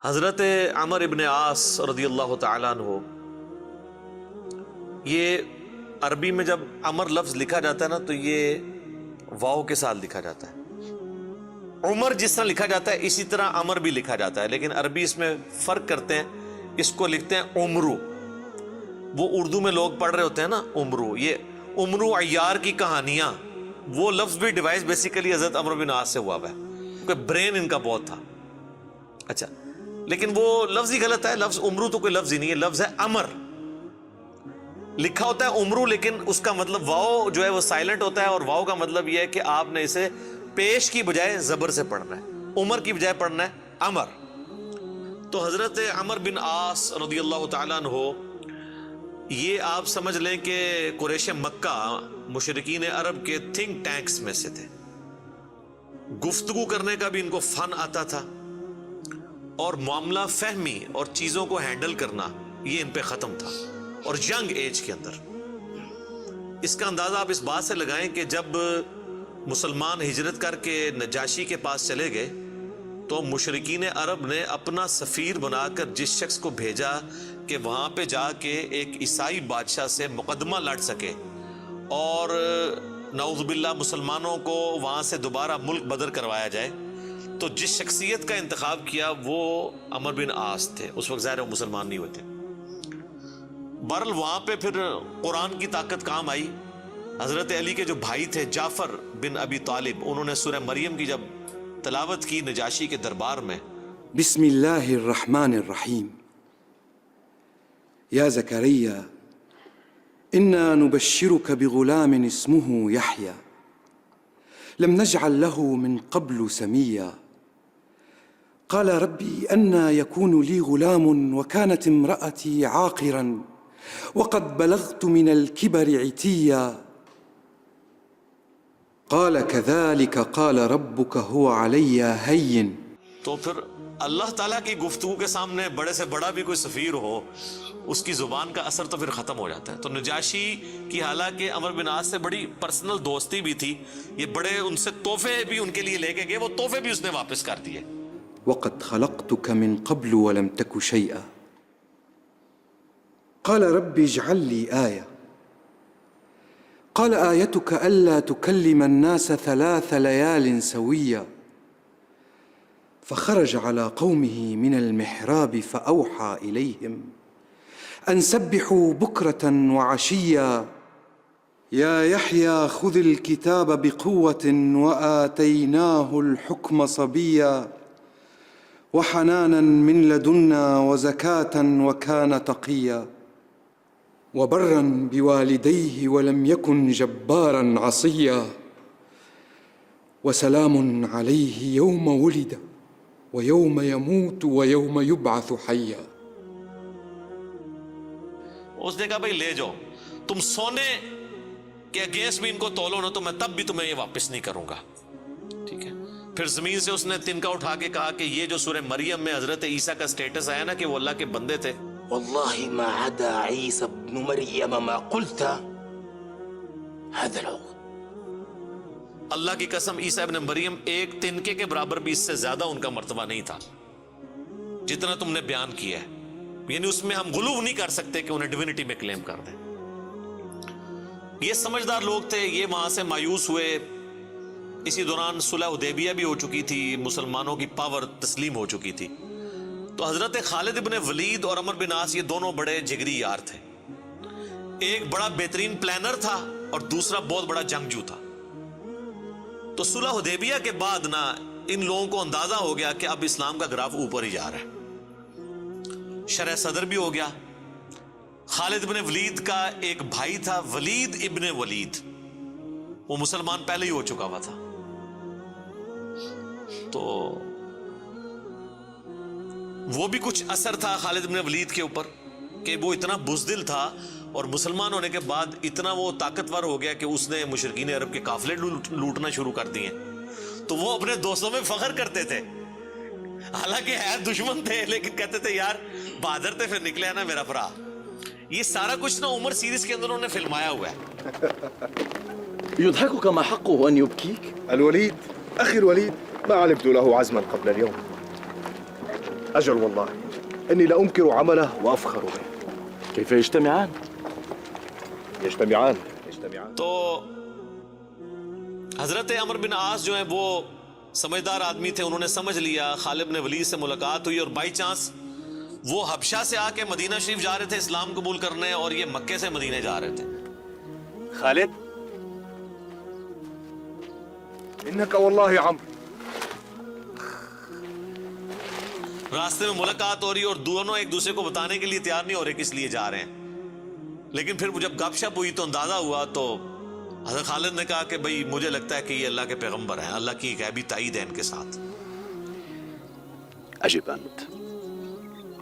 حضرت عمر ابن عاص رضی اللہ تعالیٰ عنہ، یہ عربی میں جب عمر لفظ لکھا جاتا ہے نا تو یہ واو کے ساتھ لکھا جاتا ہے۔ عمر جس طرح لکھا جاتا ہے اسی طرح عمر بھی لکھا جاتا ہے، لیکن عربی اس میں فرق کرتے ہیں، اس کو لکھتے ہیں عمرو۔ وہ اردو میں لوگ پڑھ رہے ہوتے ہیں نا عمرو، یہ عمرو عیار کی کہانیاں، وہ لفظ بھی ڈیوائس بیسیکلی حضرت عمر بن عاص سے ہوا ہے، کیونکہ برین ان کا بہت تھا۔ اچھا، لیکن وہ لفظ ہی غلط ہے، لفظ عمرو تو کوئی لفظ ہی نہیں ہے، لفظ ہے امر۔ لکھا ہوتا ہے عمرو لیکن اس کا مطلب واو جو ہے وہ سائلنٹ ہوتا ہے، اور واو کا مطلب یہ ہے کہ آپ نے اسے پیش کی بجائے زبر سے پڑھنا ہے، عمر کی بجائے پڑھنا ہے امر۔ تو حضرت عمر بن عاص رضی اللہ تعالیٰ عنہ، یہ آپ سمجھ لیں کہ قریش مکہ، مشرکین عرب کے تھنک ٹینکس میں سے تھے۔ گفتگو کرنے کا بھی ان کو فن آتا تھا، اور معاملہ فہمی اور چیزوں کو ہینڈل کرنا یہ ان پہ ختم تھا، اور ینگ ایج کے اندر۔ اس کا اندازہ آپ اس بات سے لگائیں کہ جب مسلمان ہجرت کر کے نجاشی کے پاس چلے گئے تو مشرکین عرب نے اپنا سفیر بنا کر جس شخص کو بھیجا کہ وہاں پہ جا کے ایک عیسائی بادشاہ سے مقدمہ لڑ سکے اور نعوذ باللہ مسلمانوں کو وہاں سے دوبارہ ملک بدر کروایا جائے، تو جس شخصیت کا انتخاب کیا وہ عمر بن عاص تھے۔ اس وقت ظاہر وہ مسلمان نہیں ہوئے تھے۔ بہرحال وہاں پہ پھر قرآن کی طاقت کام آئی۔ حضرت علی کے جو بھائی تھے جعفر بن ابی طالب، انہوں نے سورہ مریم کی جب تلاوت کی نجاشی کے دربار میں، بسم اللہ الرحمن الرحیم، یا زکریا انا نبشرك بغلام اسمه يحيى لم نجعل له من قبل سميا قال ربي أنى يكون لي غلام وكانت امرأتي عاقرا وقد بلغت من الكبر عتيا قال كذلك قال ربك هو علي هين۔ تو پھر اللہ تعالیٰ کی گفتگو کے سامنے بڑے سے بڑا بھی کوئی سفیر ہو، اس کی زبان کا اثر تو پھر ختم ہو جاتا ہے۔ تو نجاشی کی حالانکہ عمر بن عاص سے بڑی پرسنل دوستی بھی تھی، یہ بڑے ان سے تحفے بھی ان کے لیے لے کے گئے، وہ تحفے بھی اس نے واپس کر دیے۔ وقد خلقتك من قبل ولم تك شيئا قال رب اجعل لي آية قال آيتك ألا تكلم الناس 3 ليال سويا فخرج على قومه من المحراب فأوحى إليهم أن سبحوا بكرة وعشيا يا يحيى خذ الكتاب بقوة وآتيناه الحكم صبيا وحنانا من لدنا وزكاة وكان تقيا وبرا بوالديه ولم يكن جبارا عصيا وسلام عليه يوم ولد ويوم يموت ويوم يبعث حيا۔ اس نے کہا بھائی لے جاؤ، تم سونے کے اگینسٹ بھی ان کو تولو نا تو میں تب بھی تمہیں یہ واپس نہیں کروں گا، ٹھیک ہے۔ پھر زمین سے اس نے تنکا اٹھا کے کہا کہ یہ جو سورہ مریم میں حضرت عیسیٰ کا سٹیٹس آیا نا کہ وہ اللہ کے بندے تھے، والله ما عدا عيسى ابن مريم ما قلت هذا العقد۔ اللہ کی قسم عیسیٰ ابن مریم ایک تنکے کے برابر بھی اس سے زیادہ ان کا مرتبہ نہیں تھا جتنا تم نے بیان کیا ہے، یعنی اس میں ہم غلو نہیں کر سکتے کہ انہیں ڈیوینٹی میں کلیم کر دیں۔ یہ سمجھدار لوگ تھے، یہ وہاں سے مایوس ہوئے۔ اسی دوران صلح حدیبیہ بھی ہو چکی تھی، مسلمانوں کی پاور تسلیم ہو چکی تھی۔ تو حضرت خالد ابن ولید اور عمر بن عاص یہ دونوں بڑے جگری یار تھے۔ ایک بڑا بہترین پلانر تھا اور دوسرا بہت بڑا جنگجو تھا۔ تو صلح حدیبیہ کے بعد نا ان لوگوں کو اندازہ ہو گیا کہ اب اسلام کا گراف اوپر ہی جا رہا ہے، شرح صدر بھی ہو گیا۔ خالد ابن ولید کا ایک بھائی تھا ولید ابن ولید، وہ مسلمان پہلے ہی ہو چکا ہوا تھا۔ تو وہ بھی کچھ اثر تھا خالد ابن ولید کے اوپر کہ وہ اتنا بزدل تھا، اور مسلمان ہونے کے بعد اتنا وہ طاقتور ہو گیا کہ اس نے مشرکین عرب کے قافلے لوٹنا شروع کر دیے۔ تو وہ اپنے دوستوں میں فخر کرتے تھے، حالانکہ ہے دشمن تھے لیکن کہتے تھے یار بہادر تھے، پھر نکلے ہے نا میرا بھرا۔ یہ سارا کچھ نا عمر سیریز کے اندر انہوں نے فلمایا ہوا ہے۔ يضحكك ما حقه أن يبكيك؟ الوليد أخي الوليد ما علمت له عزما قبل اليوم. أجل والله إني لأنكر عمله وأفخر به. كيف يجتمعان؟ يجتمعان. تو حضرت عمر بن عاص جو ہیں وہ سمجھدار آدمی تھے، انہوں نے سمجھ لیا خالد بن ولید سے ملاقات ہوئی اور بائی چانس وہ حبشہ سے آ کے مدینہ شریف جا رہے تھے اسلام قبول کرنے، اور یہ مکے سے مدینہ جا رہے تھے. خالد إنك والله عمرو. راستے میں ملاقات ہو رہی اور دونوں ایک دوسرے کو بتانے کے لیے تیار نہیں ہو رہے کس لیے جا رہے ہیں. لیکن پھر جب گپ شپ ہوئی تو اندازہ ہوا، تو حضرت خالد نے کہا کہ بھئی مجھے لگتا ہے کہ یہ اللہ کے پیغمبر ہیں، اللہ کی غیبی تائید ہے ان کے ساتھ. أجب أنت،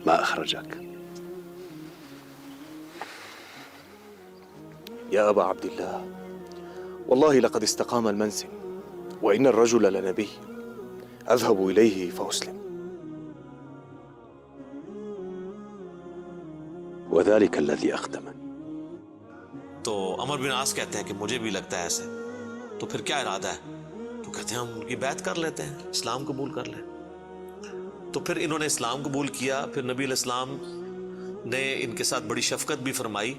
ما أخرجك؟ يا أبا عبد الله والله لقد استقام المنسم وإن الرجل لنبي أذهب إليه فأسلم. وذلك الذي أخدمني. تو عمر بن عاص کہتے ہیں کہ مجھے بھی لگتا ہے ایسے. تو پھر کیا ارادہ ہے؟ تو کہتے ہیں ہم ان کی بیعت کر لیتے ہیں، اسلام قبول کر لیں. تو پھر انہوں نے اسلام قبول کیا. پھر نبی علیہ السلام نے ان کے ساتھ بڑی شفقت بھی فرمائی.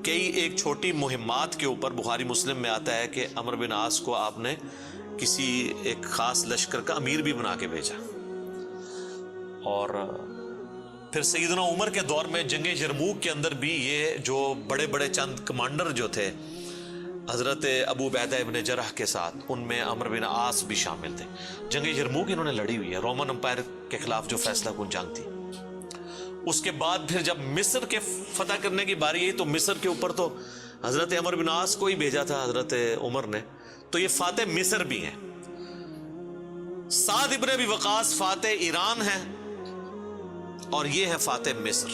کئی ایک چھوٹی مہمات کے اوپر بخاری مسلم میں آتا ہے کہ عمر بن عاص کو آپ نے کسی ایک خاص لشکر کا امیر بھی بنا کے بھیجا. اور پھر سیدنا عمر کے دور میں جنگ یرموک کے اندر بھی یہ جو بڑے بڑے چند کمانڈر جو تھے حضرت ابو عبیدہ ابن جرح کے ساتھ، ان میں عمر بن عاص بھی شامل تھے. جنگ یرموک انہوں نے لڑی ہوئی ہے، رومن امپائر کے خلاف جو فیصلہ کن جنگ تھی. اس کے بعد پھر جب مصر کے فتح کرنے کی باری آئی تو مصر کے اوپر تو حضرت عمر بن عاص کو ہی بھیجا تھا حضرت عمر نے. تو یہ فاتح مصر بھی ہیں. سعد ابن ابی وقاص فاتح ایران ہیں اور یہ ہے فاتح مصر.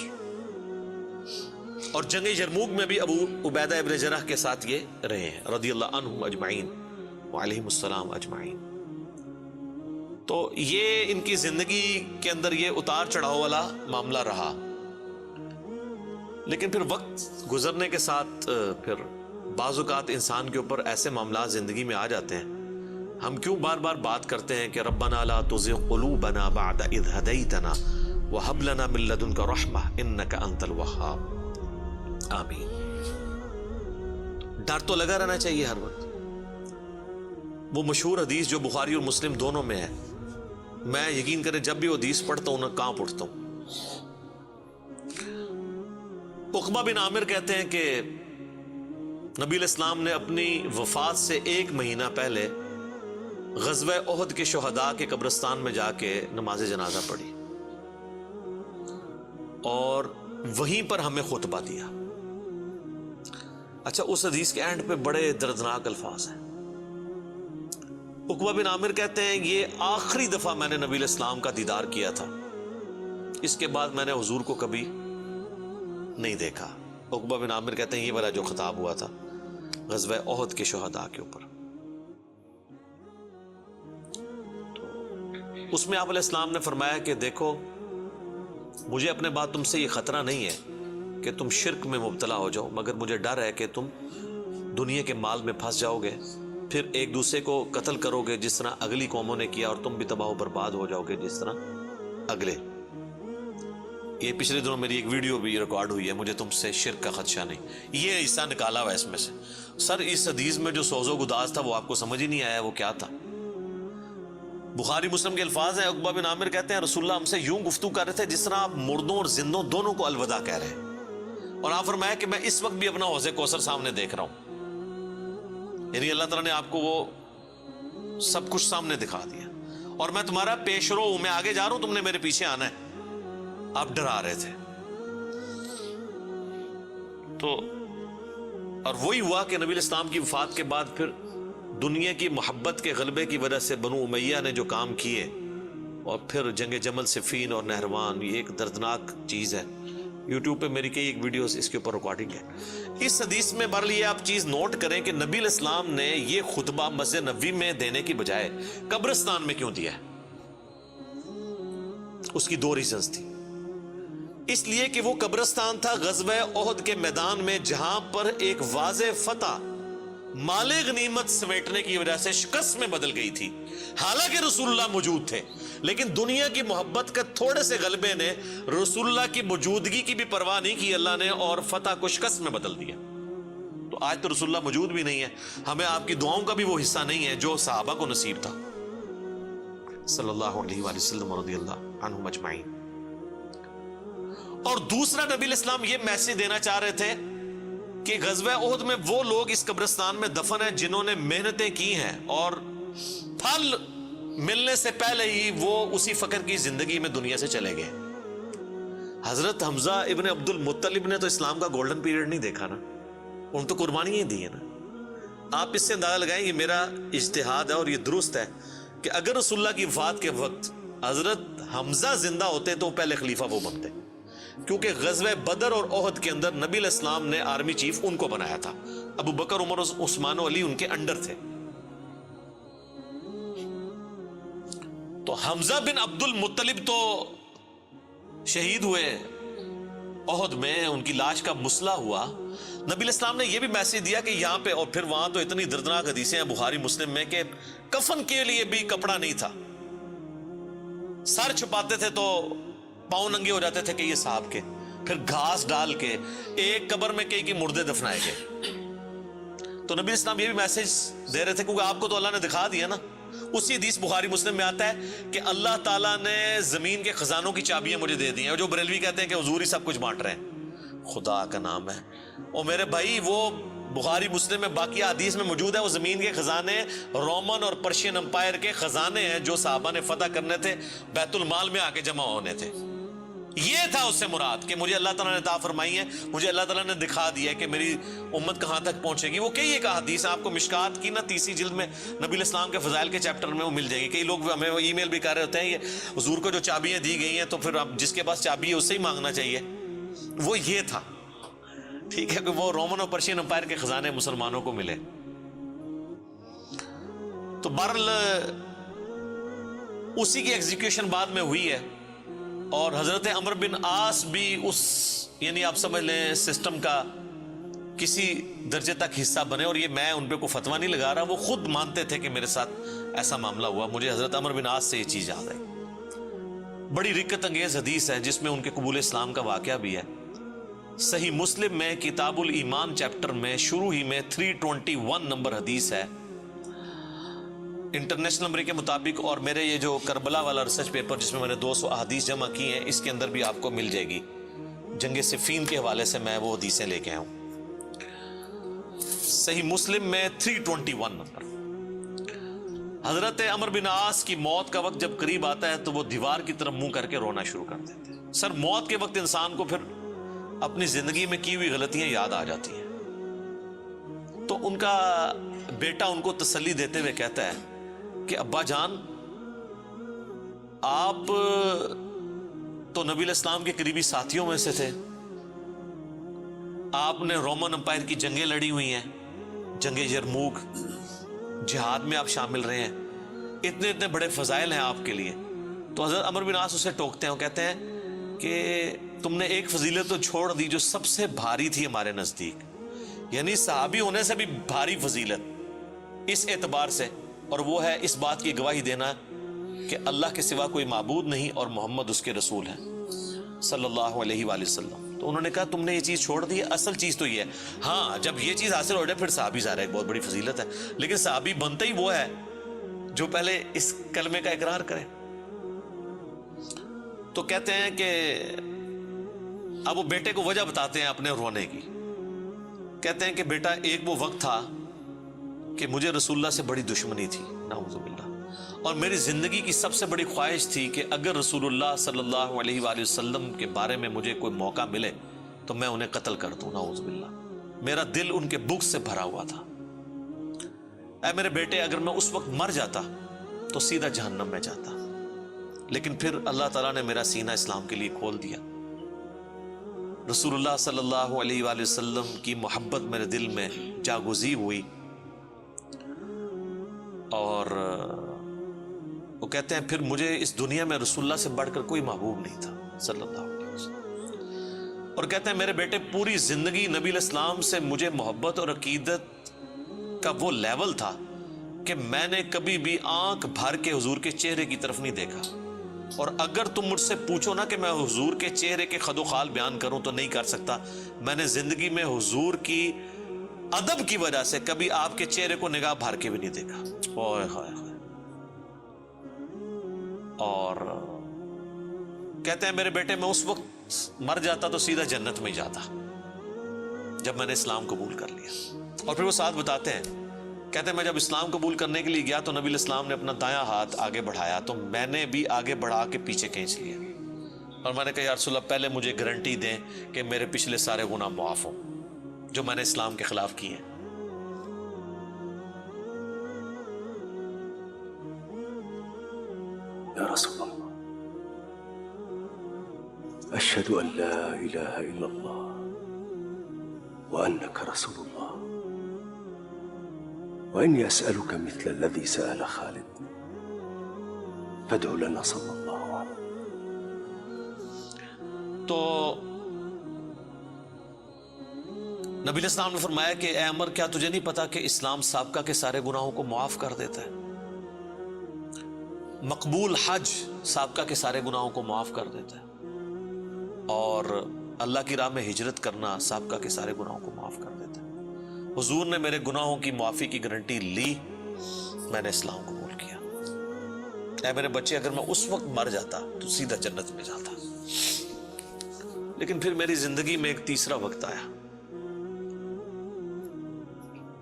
اور جنگ یرموک میں بھی ابو عبیدہ ابن جرح کے ساتھ یہ رہے ہیں رضی اللہ عنہم اجمعین وعلیہم السلام اجمعین. تو یہ ان کی زندگی کے اندر یہ اتار چڑھاؤ والا معاملہ رہا. لیکن پھر وقت گزرنے کے ساتھ پھر بعض اوقات انسان کے اوپر ایسے معاملات زندگی میں آ جاتے ہیں. ہم کیوں بار بار بات کرتے ہیں کہ ربنا لا تزغ قلوبنا بعد اذ ہدیتنا وہب لنا من لدنک رحمہ انک انت الوہاب. آمین. ڈر تو لگا رہنا چاہیے ہر وقت. وہ مشہور حدیث جو بخاری اور مسلم دونوں میں ہے، میں یقین کریں جب بھی وہ حدیث پڑھتا ہوں نہ کانپ اٹھتا ہوں. عقبہ بن عامر کہتے ہیں کہ نبی علیہ السلام نے اپنی وفات سے 1 مہینہ پہلے غزوہ احد کے شہداء کے قبرستان میں جا کے نماز جنازہ پڑھی اور وہیں پر ہمیں خطبہ دیا. اچھا، اس حدیث کے اینڈ پہ بڑے دردناک الفاظ ہیں. عقبہ بن عامر کہتے ہیں یہ آخری دفعہ میں نے نبی علیہ السلام کا دیدار کیا تھا، اس کے بعد میں نے حضور کو کبھی نہیں دیکھا. عقبہ بن عامر کہتے ہیں یہ والا جو خطاب ہوا تھا غزوہ احد کے شہداء کے اوپر، تو اس میں آپ علیہ السلام نے فرمایا کہ دیکھو مجھے اپنے بعد تم سے یہ خطرہ نہیں ہے کہ تم شرک میں مبتلا ہو جاؤ، مگر مجھے ڈر ہے کہ تم دنیا کے مال میں پھنس جاؤ گے، پھر ایک دوسرے کو قتل کرو گے جس طرح اگلی قوموں نے کیا، اور تم بھی تباہ و برباد ہو جاؤ گے جس طرح اگلے. یہ پچھلے دنوں میری ایک ویڈیو بھی ریکارڈ ہوئی ہے، مجھے تم سے شرک کا خدشہ نہیں. یہ حصہ نکالا ہوا اس میں سے. سر اس حدیث میں جو سوز و گداز تھا وہ آپ کو سمجھ ہی نہیں آیا وہ کیا تھا. بخاری مسلم کے الفاظ ہیں. عقبہ بن عامر کہتے ہیں رسول اللہ ہم سے یوں گفتگو کر رہے تھے جس طرح آپ مردوں اور زندوں دونوں کو الوداع کہہ رہے ہیں، اور آپ فرمایا کہ میں اس وقت بھی اپنا حوض کوثر سامنے دیکھ رہا ہوں. یعنی اللہ تعالیٰ نے آپ کو وہ سب کچھ سامنے دکھا دیا، اور میں تمہارا پیش رو ہوں، میں آگے جا رہا ہوں، تم نے میرے پیچھے آنا ہے. آپ ڈرا رہے تھے. تو اور وہی ہوا کہ نبی علیہ السلام کی وفات کے بعد پھر دنیا کی محبت کے غلبے کی وجہ سے بنو امیہ نے جو کام کیے، اور پھر جنگ جمل صفین اور نہروان، یہ ایک دردناک چیز ہے. یوٹیوب پہ میری کئی ایک ویڈیوز اس کے اوپر ریکارڈنگ ہے. اس حدیث میں بہرحال یہ آپ چیز نوٹ کریں کہ نبی علیہ السلام نے یہ خطبہ مسجد نبوی میں دینے کی بجائے قبرستان میں کیوں دیا ہے؟ اس کی 2 ریزنز تھی. اس لیے کہ وہ قبرستان تھا غزوہ احد کے میدان میں، جہاں پر ایک واضح فتح مال غنیمت سمیٹنے کی وجہ سے شکست میں بدل گئی تھی. حالانکہ رسول اللہ موجود تھے، لیکن دنیا کی محبت کا تھوڑے سے غلبے نے رسول اللہ کی موجودگی کی بھی پرواہ نہیں کی اللہ نے، اور فتح کو شکست میں بدل دیا۔ تو آج تو رسول اللہ موجود بھی نہیں ہے، ہمیں آپ کی دعاؤں کا بھی وہ حصہ نہیں ہے جو صحابہ کو نصیب تھا صلی اللہ علیہ وآلہ وسلم رضی اللہ عنہم اجمعین۔ اور دوسرا نبی الاسلام یہ میسج دینا چاہ رہے تھے کہ غزوہ احد میں وہ لوگ اس قبرستان میں دفن ہیں جنہوں نے محنتیں کی ہیں اور پھل ملنے سے پہلے ہی وہ اسی فقر کی زندگی میں دنیا سے چلے گئے۔ حضرت حمزہ ابن عبد المطلب نے تو اسلام کا گولڈن پیریڈ نہیں دیکھا نا، ان تو قربانیاں دی ہیں نا۔ آپ اس سے اندازہ لگائیں، یہ میرا اجتہاد ہے اور یہ درست ہے کہ اگر رسول اللہ کی وفات کے وقت حضرت حمزہ زندہ ہوتے تو پہلے خلیفہ وہ بنتے، کیونکہ غزوہ بدر اور احد کے اندر نبی علیہ السلام نے آرمی چیف ان کو بنایا تھا، ابو بکر عمر عثمان و علی ان کے انڈر تھے۔ تو حمزہ بن عبد المطلب تو شہید ہوئے احد میں، ان کی لاش کا مسئلہ ہوا۔ نبی علیہ السلام نے یہ بھی میسج دیا کہ یہاں پہ، اور پھر وہاں تو اتنی دردناک حدیثیں ہیں بخاری مسلم میں کہ کفن کے لیے بھی کپڑا نہیں تھا، سر چھپاتے تھے تو پاؤں ننگے ہو جاتے تھے کہ یہ صاحب کے، پھر گھاس ڈال کے ایک قبر میں کئی مردے دفنائے گئے۔ تو نبی اسلام یہ بھی میسج دے رہے تھے کیونکہ آپ کو تو اللہ نے دکھا دیا نا۔ اسی حدیث بخاری مسلم میں آتا ہے کہ اللہ تعالیٰ نے زمین کے خزانوں کی چابیاں مجھے دے دی ہیں، اور جو بریلوی کہتے ہیں کہ حضور ہی سب کچھ بانٹ رہے ہیں، خدا کا نام ہے۔ اور میرے بھائی وہ بخاری مسلم میں باقی حدیث میں موجود ہے، وہ زمین کے خزانے رومن اور پرشین امپائر کے خزانے ہیں جو صحابہ نے فتح کرنے تھے، بیت المال میں آ کے جمع ہونے تھے۔ یہ تھا اس سے مراد کہ مجھے اللہ تعالیٰ نے عطا فرمائی ہے، مجھے اللہ تعالیٰ نے دکھا دیا ہے کہ میری امت کہاں تک پہنچے گی۔ وہ کئی ایک حدیث آپ کو مشکات کی نا 30 جلد میں نبی علیہ السلام کے فضائل کے چیپٹر میں وہ مل جائے گی۔ کئی لوگ ہمیں ای میل بھی کر رہے ہوتے ہیں یہ حضور کو جو چابیاں دی گئی ہیں تو پھر اب جس کے پاس چابی ہے اس سے ہی مانگنا چاہیے، وہ یہ تھا، ٹھیک ہے، کہ وہ رومن اور پرشین امپائر کے خزانے مسلمانوں کو ملے۔ تو بہرحال اسی کی ایگزیکیوشن بعد میں ہوئی ہے، اور حضرت عمر بن عاص بھی اس، یعنی آپ سمجھ لیں سسٹم کا کسی درجے تک حصہ بنے، اور یہ میں ان پہ کوئی فتویٰ نہیں لگا رہا، وہ خود مانتے تھے کہ میرے ساتھ ایسا معاملہ ہوا۔ مجھے حضرت عمر بن عاص سے یہ چیز یاد ہے، بڑی رکت انگیز حدیث ہے جس میں ان کے قبول اسلام کا واقعہ بھی ہے۔ صحیح مسلم میں کتاب الایمان چیپٹر میں شروع ہی میں 321 نمبر حدیث ہے انٹرنیشنل نمبر کے مطابق، اور میرے یہ جو کربلا والا ریسرچ پیپر جس میں میں نے 200 احادیث جمع کی ہیں اس کے اندر بھی آپ کو مل جائے گی۔ جنگ صفین کے حوالے سے میں وہ حدیثیں لے کے آیا ہوں۔ صحیح مسلم میں 321 نمبر۔ حضرت عمر بن عاص کی موت کا وقت جب قریب آتا ہے تو وہ دیوار کی طرف منہ کر کے رونا شروع کر دیتے ہیں۔ سر موت کے وقت انسان کو پھر اپنی زندگی میں کی ہوئی غلطیاں یاد آ جاتی ہیں۔ تو ان کا بیٹا ان کو تسلی دیتے ہوئے کہتا ہے کہ ابا جان، آپ تو نبی علیہ السلام کے قریبی ساتھیوں میں سے تھے، آپ نے رومن امپائر کی جنگیں لڑی ہوئی ہیں، جنگ یرموک، جہاد میں آپ شامل رہے ہیں، اتنے اتنے بڑے فضائل ہیں آپ کے لیے۔ تو حضرت عمر بن عاص اسے ٹوکتے ہیں، وہ کہتے ہیں کہ تم نے ایک فضیلت تو چھوڑ دی جو سب سے بھاری تھی ہمارے نزدیک، یعنی صحابی ہونے سے بھی بھاری فضیلت اس اعتبار سے، اور وہ ہے اس بات کی گواہی دینا کہ اللہ کے سوا کوئی معبود نہیں اور محمد اس کے رسول ہیں صلی اللہ علیہ وآلہ وسلم۔ تو انہوں نے کہا تم نے یہ چیز چھوڑ دی ہے، اصل چیز تو یہ ہے، ہاں جب یہ چیز حاصل ہو جائے پھر صحابی ظاہر ہے ایک بہت بڑی فضیلت ہے، لیکن صحابی بنتا ہی وہ ہے جو پہلے اس کلمے کا اقرار کرے۔ تو کہتے ہیں کہ اب وہ بیٹے کو وجہ بتاتے ہیں اپنے رونے کی، کہتے ہیں کہ بیٹا ایک وہ وقت تھا کہ مجھے رسول اللہ سے بڑی دشمنی تھی، نعوذ باللہ، اور میری زندگی کی سب سے بڑی خواہش تھی کہ اگر رسول اللہ صلی اللہ علیہ وآلہ وسلم کے بارے میں مجھے کوئی موقع ملے تو میں انہیں قتل کر دوں، نعوذ باللہ۔ میرا دل ان کے بغض سے بھرا ہوا تھا۔ اے میرے بیٹے، اگر میں اس وقت مر جاتا تو سیدھا جہنم میں جاتا، لیکن پھر اللہ تعالیٰ نے میرا سینہ اسلام کے لیے کھول دیا۔ رسول اللہ صلی اللہ علیہ وآلہ وسلم کی محبت میرے دل میں جاگزی ہوئی، اور وہ کہتے ہیں پھر مجھے اس دنیا میں رسول اللہ سے بڑھ کر کوئی محبوب نہیں تھا صلی اللہ علیہ وسلم، اور کہتے ہیں میرے بیٹے پوری زندگی نبی علیہ السلام سے مجھے محبت اور عقیدت کا وہ لیول تھا کہ میں نے کبھی بھی آنکھ بھر کے حضور کے چہرے کی طرف نہیں دیکھا، اور اگر تم مجھ سے پوچھو نا کہ میں حضور کے چہرے کے خد و خال بیان کروں تو نہیں کر سکتا. میں نے زندگی میں حضور کی ادب کی وجہ سے کبھی آپ کے چہرے کو نگاہ بھر کے بھی نہیں دیکھا. اوئے ہوئے ہوئے. اور کہتے ہیں میرے بیٹے میں اس وقت مر جاتا تو سیدھا جنت میں ہی جاتا جب میں نے اسلام قبول کر لیا. اور پھر وہ ساتھ بتاتے ہیں, کہتے ہیں میں جب اسلام قبول کرنے کے لیے گیا تو نبی الاسلام نے اپنا دایاں ہاتھ آگے بڑھایا تو میں نے بھی آگے بڑھا کے پیچھے کھینچ لیا, اور میں نے کہا یا رسول اللہ پہلے مجھے گارنٹی دیں کہ میرے پچھلے سارے گناہ معاف ہوں جو میں نے اسلام کے خلاف کیے ہیں. يا رسول الله أشهد أن لا إله إلا الله وأنك رسول الله وإني أسألك مثل الذي سأل خالد فادع لنا صلى الله عليه. تو نبی علیہ السلام نے فرمایا کہ اے عمر کیا تجھے نہیں پتا کہ اسلام سابقہ کے سارے گناہوں کو معاف کر دیتا ہے, مقبول حج سابقہ کے سارے گناہوں کو معاف کر دیتا ہے, اور اللہ کی راہ میں ہجرت کرنا سابقہ کے سارے گناہوں کو معاف کر دیتا ہے. حضور نے میرے گناہوں کی معافی کی گارنٹی لی, میں نے اسلام قبول کیا. اے میرے بچے اگر میں اس وقت مر جاتا تو سیدھا جنت میں جاتا, لیکن پھر میری زندگی میں ایک تیسرا وقت آیا,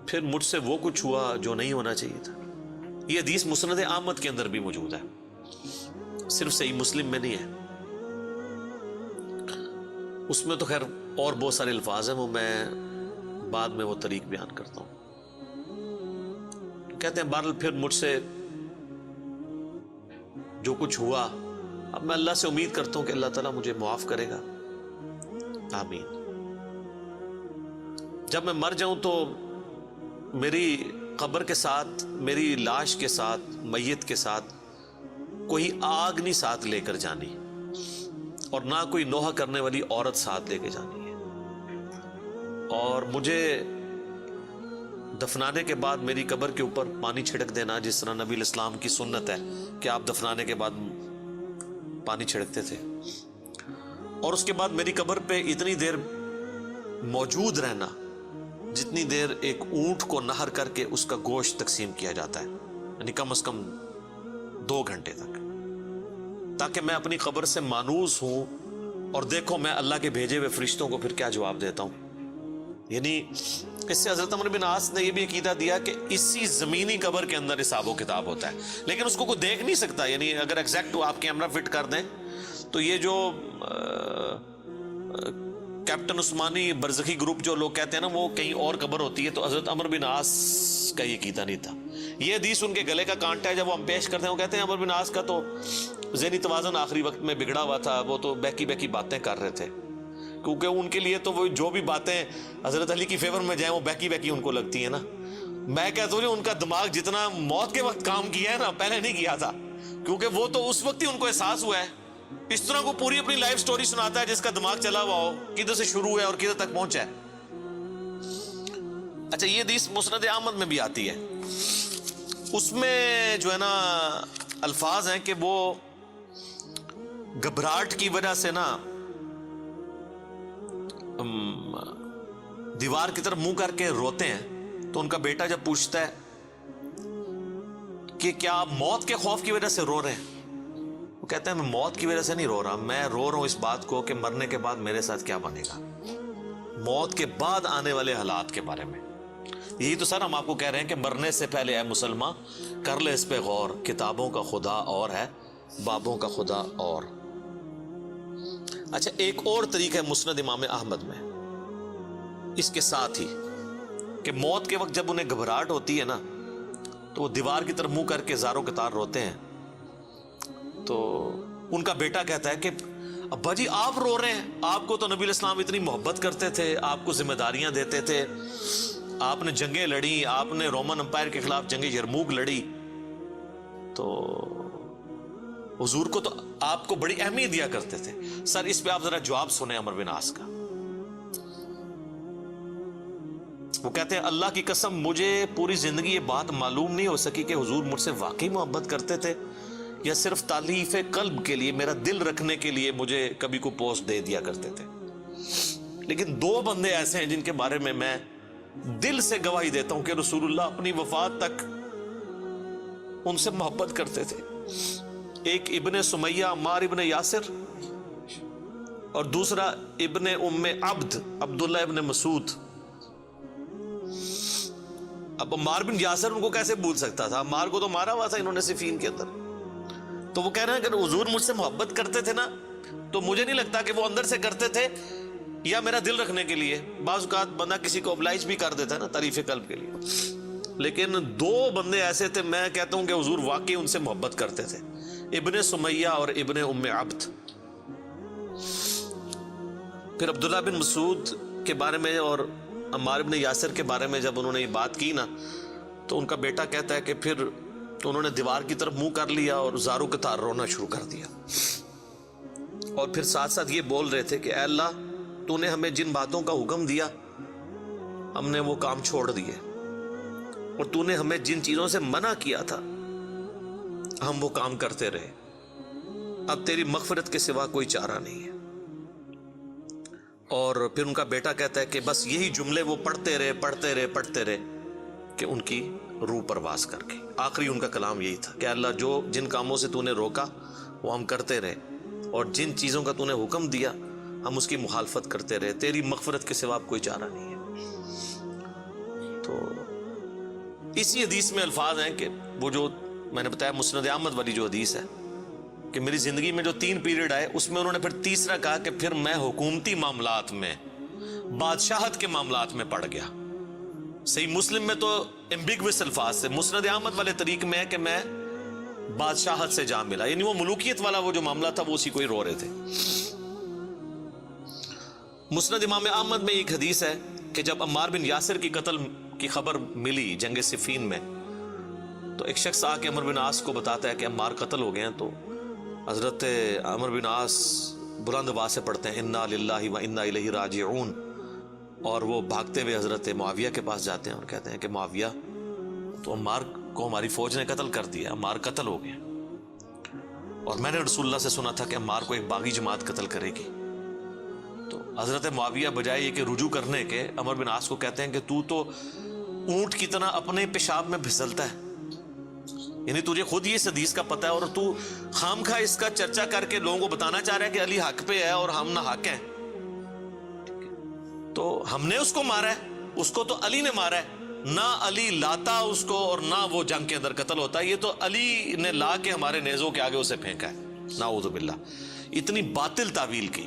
پھر مجھ سے وہ کچھ ہوا جو نہیں ہونا چاہیے تھا. یہ حدیث مسند احمد کے اندر بھی موجود ہے, صرف صحیح مسلم میں نہیں ہے. اس میں تو خیر اور بہت سارے الفاظ ہیں, وہ میں بعد میں وہ طریق بیان کرتا ہوں. کہتے ہیں بہرحال پھر مجھ سے جو کچھ ہوا, اب میں اللہ سے امید کرتا ہوں کہ اللہ تعالیٰ مجھے معاف کرے گا, آمین. جب میں مر جاؤں تو میری قبر کے ساتھ, میری لاش کے ساتھ, میت کے ساتھ کوئی آگ نہیں ساتھ لے کر جانی, اور نہ کوئی نوحہ کرنے والی عورت ساتھ لے کے جانی ہے. اور مجھے دفنانے کے بعد میری قبر کے اوپر پانی چھڑک دینا, جس طرح نبی الاسلام کی سنت ہے کہ آپ دفنانے کے بعد پانی چھڑکتے تھے. اور اس کے بعد میری قبر پہ اتنی دیر موجود رہنا جتنی دیر ایک اونٹ کو نہر کر کے اس کا گوشت تقسیم کیا جاتا ہے, یعنی کم از کم 2 گھنٹے تک, تاکہ میں اپنی قبر سے مانوس ہوں اور دیکھو میں اللہ کے بھیجے ہوئے فرشتوں کو پھر کیا جواب دیتا ہوں. یعنی اس سے حضرت عمر بن عاص نے یہ بھی عقیدہ دیا کہ اسی زمینی قبر کے اندر حساب و کتاب ہوتا ہے, لیکن اس کو کوئی دیکھ نہیں سکتا. یعنی اگر ایگزیکٹ آپ کیمرہ فٹ کر دیں تو یہ جو کیپٹن عثمانی برزخی گروپ جو لوگ کہتے ہیں نا وہ کہیں اور قبر ہوتی ہے, تو حضرت عمر بن عاص کا یہ عقیدہ نہیں تھا. یہ حدیث ان کے گلے کا کانٹا ہے, جب وہ ہم پیش کرتے ہیں وہ کہتے ہیں عمر بن عاص کا تو ذہنی توازن آخری وقت میں بگڑا ہوا تھا, وہ تو بہکی بہکی باتیں کر رہے تھے, کیونکہ ان کے لیے تو وہ جو بھی باتیں حضرت علی کی فیور میں جائیں وہ بہکی بہکی ان کو لگتی ہیں نا. میں کہتا ہوں ان کا دماغ جتنا موت کے وقت کام کیا ہے نا پہلے نہیں کیا تھا, کیونکہ وہ تو اس وقت ہی ان کو احساس ہوا ہے. اس طرح کو پوری اپنی لائف سٹوری سناتا ہے جس کا دماغ چلا ہوا ہو, کدھر سے شروع ہے اور کدھر تک پہنچا ہے. اچھا یہ حدیث مسند احمد میں بھی آتی ہے, اس میں جو ہے نا الفاظ ہیں کہ وہ گھبراہٹ کی وجہ سے نا دیوار کی طرف منہ کر کے روتے ہیں. تو ان کا بیٹا جب پوچھتا ہے کہ کیا آپ موت کے خوف کی وجہ سے رو رہے ہیں, وہ کہتے ہیں میں موت کی وجہ سے نہیں رو رہا, میں رو رہا ہوں اس بات کو کہ مرنے کے بعد میرے ساتھ کیا بنے گا, موت کے بعد آنے والے حالات کے بارے میں. یہی تو سر ہم آپ کو کہہ رہے ہیں کہ مرنے سے پہلے اے مسلمان کر لے اس پہ غور, کتابوں کا خدا اور ہے, بابوں کا خدا اور. اچھا ایک اور طریقہ ہے مسند امام احمد میں اس کے ساتھ ہی کہ موت کے وقت جب انہیں گھبراہٹ ہوتی ہے نا تو وہ دیوار کی طرف منہ کر کے زاروں قطار روتے ہیں. تو ان کا بیٹا کہتا ہے کہ ابا جی آپ رو رہے ہیں, آپ کو تو نبی الاسلام اتنی محبت کرتے تھے, آپ کو ذمہ داریاں دیتے تھے, آپ نے جنگیں لڑی, آپ نے رومن امپائر کے خلاف جنگ یرموک لڑی, تو حضور کو تو آپ کو بڑی اہمیت دیا کرتے تھے. سر اس پہ آپ ذرا جواب سنیں عمر بن عاص کا. وہ کہتے ہیں اللہ کی قسم مجھے پوری زندگی یہ بات معلوم نہیں ہو سکی کہ حضور مجھ سے واقعی محبت کرتے تھے یا صرف تالیف قلب کے لیے، میرا دل رکھنے کے لیے مجھے کبھی کو پوسٹ دے دیا کرتے تھے. لیکن 2 بندے ایسے ہیں جن کے بارے میں دل سے گواہی دیتا ہوں کہ رسول اللہ اپنی وفات تک ان سے محبت کرتے تھے. ایک ابن سمیہ عمار ابن یاسر، اور دوسرا ابن ام عبد عبداللہ ابن مسعود. اب عمار بن یاسر ان کو کیسے بھول سکتا تھا؟ عمار کو تو مارا ہوا تھا انہوں نے صفین کے اندر. تو وہ کہہ رہے ہیں کہ حضور مجھ سے محبت کرتے تھے نا، تو مجھے نہیں لگتا کہ وہ اندر سے کرتے تھے یا میرا دل رکھنے کے لیے. بعض اوقات بندہ کسی کو ابلائج بھی کر دیتا ہے نا تعریف قلب کے لیے. لیکن 2 بندے ایسے تھے، میں کہتا ہوں کہ حضور واقعی ان سے محبت کرتے تھے، ابن سمیہ اور ابن ام عبد. پھر عبداللہ بن مسعود کے بارے میں اور عمار بن یاسر کے بارے میں جب انہوں نے یہ بات کی نا، تو ان کا بیٹا کہتا ہے کہ پھر انہوں نے دیوار کی طرف منہ کر لیا اور زاروں کے تار رونا شروع کر دیا. اور پھر ساتھ ساتھ یہ بول رہے تھے کہ اے اللہ، تو نے ہمیں جن باتوں کا حکم دیا ہم نے وہ کام چھوڑ دیے، اور تو نے ہمیں جن چیزوں سے منع کیا تھا ہم وہ کام کرتے رہے. اب تیری مغفرت کے سوا کوئی چارہ نہیں ہے. اور پھر ان کا بیٹا کہتا ہے کہ بس یہی جملے وہ پڑھتے رہے کہ ان کی روح پرواز کر گئی. آخری ان کا کلام یہی تھا کہ اللہ، جو جن کاموں سے تو نے روکا وہ ہم کرتے رہے، اور جن چیزوں کا تو نے حکم دیا ہم اس کی مخالفت کرتے رہے، تیری مغفرت کے سوا کوئی چارہ نہیں ہے. تو اسی حدیث میں الفاظ ہیں کہ وہ جو میں نے بتایا مسند احمد والی جو حدیث ہے کہ میری زندگی میں جو 3 پیریڈ آئے، اس میں انہوں نے پھر تیسرا کہا کہ پھر میں حکومتی معاملات میں، بادشاہت کے معاملات میں پڑ گیا. صحیح مسلم میں تو ایمبیگوس الفاظ سے، مسند احمد والے طریق میں ہے کہ میں بادشاہت سے جا ملا، یعنی وہ ملوکیت والا وہ جو معاملہ تھا وہ اسی کو ہی رو رہے تھے. مسند امام احمد میں ایک حدیث ہے کہ جب عمار بن یاسر کی قتل کی خبر ملی جنگ صفین میں، تو ایک شخص آ کے عمر بن عاص کو بتاتا ہے کہ عمار قتل ہو گئے ہیں. تو حضرت عمر بن عاص بلند آواز سے پڑھتے ہیں انا للہ و انا الیہ راجعون، اور وہ بھاگتے ہوئے حضرت معاویہ کے پاس جاتے ہیں اور کہتے ہیں کہ معاویہ، تو عمار کو ہماری فوج نے قتل کر دیا، عمار قتل ہو گئے، اور میں نے رسول اللہ سے سنا تھا کہ عمار کو ایک باغی جماعت قتل کرے گی. تو حضرت معاویہ بجائے یہ کہ رجوع کرنے کے، عمر بن عاص کو کہتے ہیں کہ تو اونٹ کی طرح اپنے پیشاب میں پھسلتا ہے، یعنی تجھے خود یہ اس حدیث کا پتہ ہے اور تو خام خواہ اس کا چرچا کر کے لوگوں کو بتانا چاہ رہا ہے کہ علی حق پہ ہے اور ہم نہ حق ہیں. تو ہم نے اس کو مارا ہے، اس کو تو علی نے مارا ہے، نہ علی لاتا اس کو اور نہ وہ جنگ کے اندر قتل ہوتا ہے، یہ تو علی نے لا کے ہمارے نیزوں کے آگے اسے پھینکا ہے. نعوذ باللہ، اتنی باطل تعویل کی.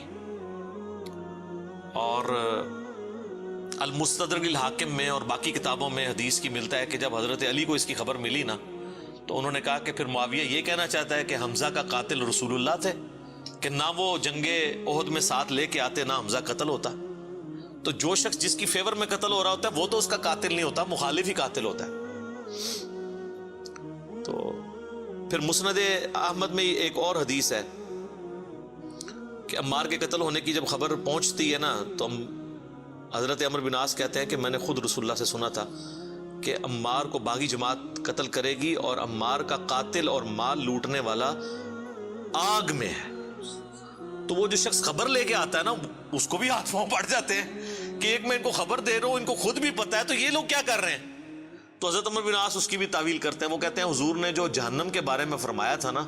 اور المستدرک الحاکم میں اور باقی کتابوں میں حدیث کی ملتا ہے کہ جب حضرت علی کو اس کی خبر ملی نا، تو انہوں نے کہا کہ پھر معاویہ یہ کہنا چاہتا ہے کہ حمزہ کا قاتل رسول اللہ تھے، کہ نہ وہ جنگ احد میں ساتھ لے کے آتے نہ حمزہ قتل ہوتا. تو جو شخص جس کی فیور میں قتل ہو رہا ہوتا ہے وہ تو اس کا قاتل نہیں ہوتا، مخالف ہی قاتل ہوتا ہے. تو پھر مسند احمد میں ایک اور حدیث ہے کہ عمار کے قتل ہونے کی جب خبر پہنچتی ہے نا، تو حضرت عمر بن عاص کہتے ہیں کہ میں نے خود رسول اللہ سے سنا تھا کہ عمار کو باغی جماعت قتل کرے گی، اور عمار کا قاتل اور مال لوٹنے والا آگ میں ہے. تو وہ جو شخص خبر لے کے آتا ہے نا، اس کو بھی ہاتھ پاؤں پڑ جاتے ہیں کہ ایک میں ان کو خبر دے رہا ہوں، ان کو خود بھی پتا ہے، تو یہ لوگ کیا کر رہے ہیں. تو حضرت عمر بن عاص اس کی بھی تعویل کرتے ہیں. وہ کہتے ہیں حضور نے جو جہنم کے بارے میں فرمایا تھا نا،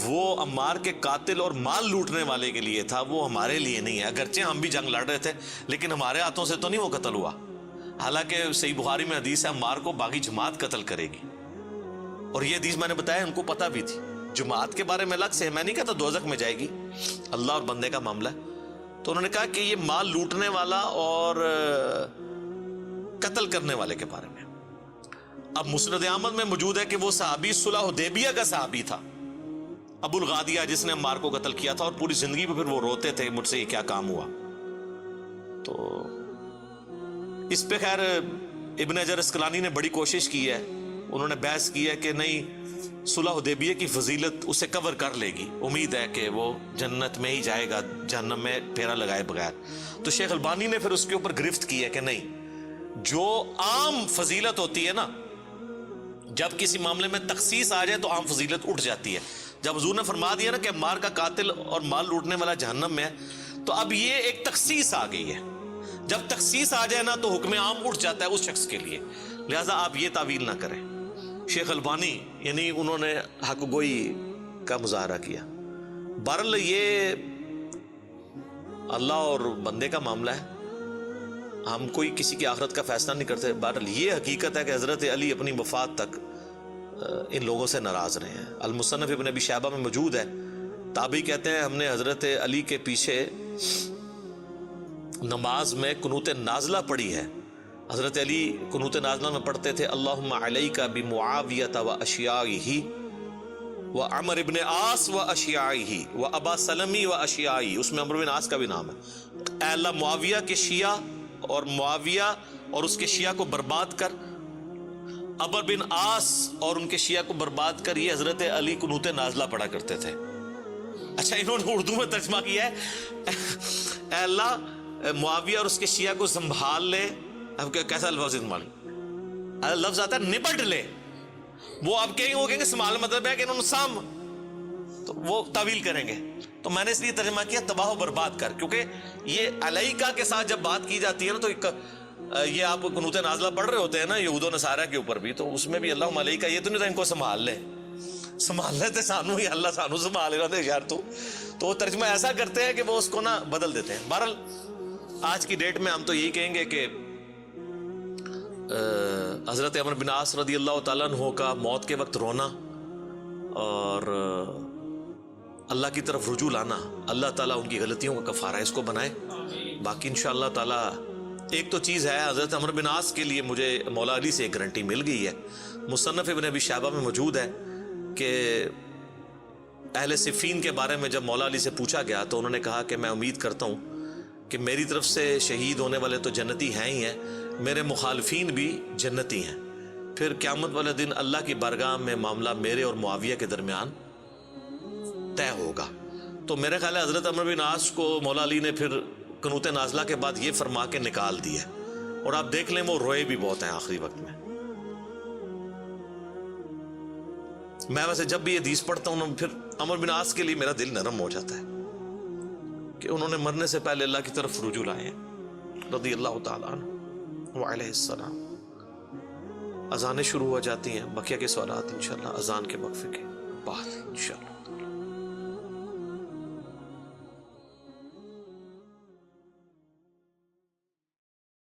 وہ عمار کے قاتل اور مال لوٹنے والے کے لیے تھا، وہ ہمارے لیے نہیں ہے. اگرچہ ہم بھی جنگ لڑ رہے تھے لیکن ہمارے ہاتھوں سے تو نہیں وہ قتل ہوا. حالانکہ صحیح بخاری میں حدیث ہے عمار کو باغی جماعت قتل کرے گی، اور یہ حدیث میں نے بتایا ان کو پتہ بھی تھی. جماعت کے بارے میں الگ سے، میں نہیں کہتا دوزخ میں جائے گی، اللہ اور بندے کا معاملہ ہے. تو انہوں نے کہا کہ یہ مال لوٹنے والا اور قتل کرنے والے کے بارے میں. اب مسند احمد میں موجود ہے کہ وہ صحابی صلح حدیبیہ کا صحابی تھا، ابو الغادیہ، جس نے عمار کو قتل کیا تھا، اور پوری زندگی پہ پھر وہ روتے تھے مجھ سے یہ کیا کام ہوا. تو اس پہ خیر ابن حجر اسقلانی نے بڑی کوشش کی ہے، انہوں نے بحث کی ہے کہ نہیں، صلح حدیبیہ کی فضیلت اسے کور کر لے گی، امید ہے کہ وہ جنت میں ہی جائے گا جہنم میں پھیرا لگائے بغیر. تو شیخ البانی نے پھر اس کے اوپر گرفت کی ہے کہ نہیں، جو عام فضیلت ہوتی ہے نا، جب کسی معاملے میں تخصیص آ جائے تو عام فضیلت اٹھ جاتی ہے. جب حضور نے فرما دیا نا کہ مار کا قاتل اور مال لوٹنے والا جہنم میں ہے، تو اب یہ ایک تخصیص آ گئی ہے. جب تخصیص آ جائے نا تو حکم عام اٹھ جاتا ہے اس شخص کے لیے. لہٰذا آپ یہ تعویل نہ کریں. شیخ البانی یعنی انہوں نے حق گوئی کا مظاہرہ کیا. بہرحال یہ اللہ اور بندے کا معاملہ ہے، ہم کوئی کسی کی آخرت کا فیصلہ نہیں کرتے. بہرحال یہ حقیقت ہے کہ حضرت علی اپنی وفات تک ان لوگوں سے ناراض رہے ہیں. المصنف ابن ابی شیبہ میں موجود ہے. تابعی کہتے ہیں ہم نے حضرت علی کے پیچھے نماز میں قنوت نازلہ پڑھی ہے. حضرت علی قنوت نازلہ میں پڑھتے تھے اللہم علیک بمعاویہ و اشیائہ و عمر ابن عاص و اشیائہ و ابا سلمی و اشیائہ. اس میں عمر بن عاص کا بھی نام ہے. اے اللہ معاویہ کے شیعہ اور معاویہ اور اس کے شیعہ کو برباد کر، عمر بن عاص اور ان کے شیعہ کو برباد کر. یہ حضرت علی قنوت نازلہ پڑھا کرتے تھے. اچھا انہوں نے اردو میں ترجمہ کیا ہے اے اللہ معاویہ اور اس کے شیعہ کو سنبھال لے. اب کیسا لفظ لفظ آتا ہے نبٹ لے. وہ اب وہ کہیں گے سنبھال مطلب ہے کہ انہوں نے سام، تو وہ تعویل کریں گے. تو میں نے اس لیے ترجمہ کیا تباہ و برباد کر، کیونکہ یہ علیکہ کے ساتھ جب بات کی جاتی ہے نا تو یہ آپ قنوت نازلہ پڑھ رہے ہوتے ہیں نا یہود و نصارہ کے اوپر بھی، تو اس میں بھی اللہم علیکہ یہ تو نہیں تھا ان کو سنبھال لے. سنبھال لیتے سانو ہی اللہ سانو سنبھال رہا تھے یار. تو وہ ترجمہ ایسا کرتے ہیں کہ وہ اس کو نا بدل دیتے ہیں. بہرحال آج کی ڈیٹ میں ہم تو یہی کہیں گے کہ حضرت عمر بن عاص رضی اللہ تعالیٰ عنہ کا موت کے وقت رونا اور اللہ کی طرف رجوع لانا، اللہ تعالیٰ ان کی غلطیوں کا کفارہ اس کو بنائے. باقی انشاءاللہ تعالیٰ ایک تو چیز ہے حضرت عمر بن عاص کے لیے مجھے مولا علی سے ایک گارنٹی مل گئی ہے. مصنف ابن ابی شیبہ میں موجود ہے کہ اہل صفین کے بارے میں جب مولا علی سے پوچھا گیا تو انہوں نے کہا کہ میں امید کرتا ہوں کہ میری طرف سے شہید ہونے والے تو جنتی ہیں ہی ہیں، میرے مخالفین بھی جنتی ہیں. پھر قیامت والے دن اللہ کی بارگاہ میں معاملہ میرے اور معاویہ کے درمیان طے ہوگا. تو میرے خیال ہے حضرت عمر بن عاص کو مولا علی نے پھر قنوت نازلہ کے بعد یہ فرما کے نکال دیا، اور آپ دیکھ لیں وہ روئے بھی بہت ہیں آخری وقت میں. میں ویسے جب بھی یہ حدیث پڑھتا ہوں پھر عمر بن عاص کے لیے میرا دل نرم ہو جاتا ہے کہ انہوں نے مرنے سے پہلے اللہ کی طرف رجوع لائے ہیں رضی اللہ تعالیٰ عنہ وعلیہ السلام. اذانیں شروع ہو جاتی ہیں، بقیہ کے سوالات انشاءاللہ اذان کے وقفے کے بعد انشاءاللہ.